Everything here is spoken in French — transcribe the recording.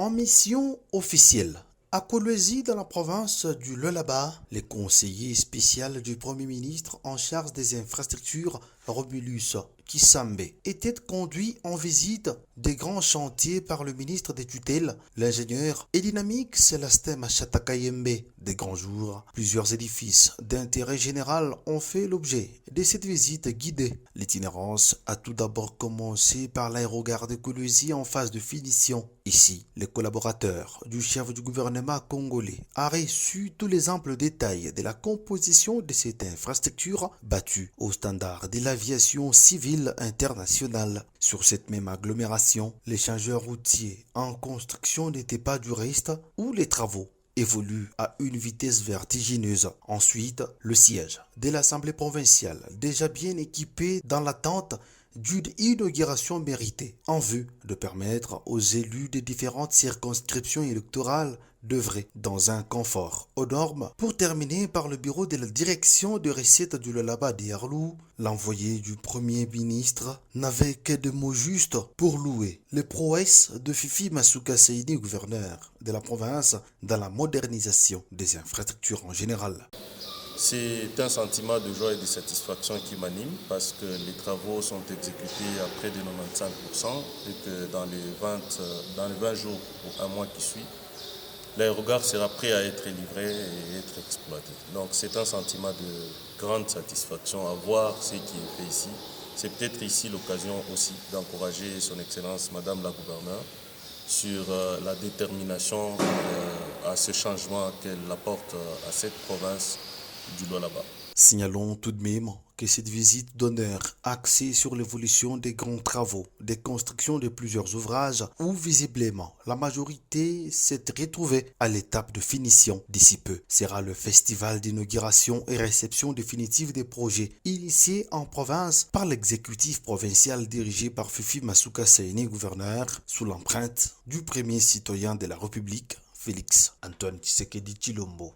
En mission officielle, à Kolwezi, dans la province du Lualaba, les conseillers spéciaux du Premier ministre en charge des infrastructures, Romulus Kisambe, étaient conduits en visite des grands chantiers par le ministre des tutelles, l'ingénieur et dynamique Célestin Machata Kayembe. Des grands jours, plusieurs édifices d'intérêt général ont fait l'objet de cette visite guidée. L'itinérance a tout d'abord commencé par l'aérogare de Kolwezi en phase de finition. Ici, les collaborateurs du chef du gouvernement congolais ont reçu tous les amples détails de la composition de cette infrastructure battue au standard de l'aviation civile internationale. Sur cette même agglomération, l'échangeur routier en construction n'était pas du reste où les travaux évolue à une vitesse vertigineuse. Ensuite, le siège de l'Assemblée provinciale, déjà bien équipé dans l'attente d'une inauguration méritée, en vue de permettre aux élus des différentes circonscriptions électorales d'œuvrer dans un confort aux normes. Pour terminer par le bureau de la direction de recettes du Lualaba d'Yarlou, l'envoyé du Premier ministre n'avait que des mots justes pour louer les prouesses de Fifi Masuka Saini, gouverneur de la province, dans la modernisation des infrastructures en général. C'est un sentiment de joie et de satisfaction qui m'anime parce que les travaux sont exécutés à près de 95% et que dans les 20 jours ou un mois qui suit, l'aérogare sera prêt à être livré et être exploité. Donc c'est un sentiment de grande satisfaction à voir ce qui est fait ici. C'est peut-être ici l'occasion aussi d'encourager son Excellence Madame la Gouverneure sur la détermination à ce changement qu'elle apporte à cette province du Lualaba. Signalons tout de même que cette visite d'honneur axée sur l'évolution des grands travaux, des constructions de plusieurs ouvrages où visiblement la majorité s'est retrouvée à l'étape de finition. D'ici peu sera le festival d'inauguration et réception définitive des projets initiés en province par l'exécutif provincial dirigé par Fifi Masuka Saini, gouverneur, sous l'empreinte du premier citoyen de la République, Félix Antoine Tshisekedi Tshilombo.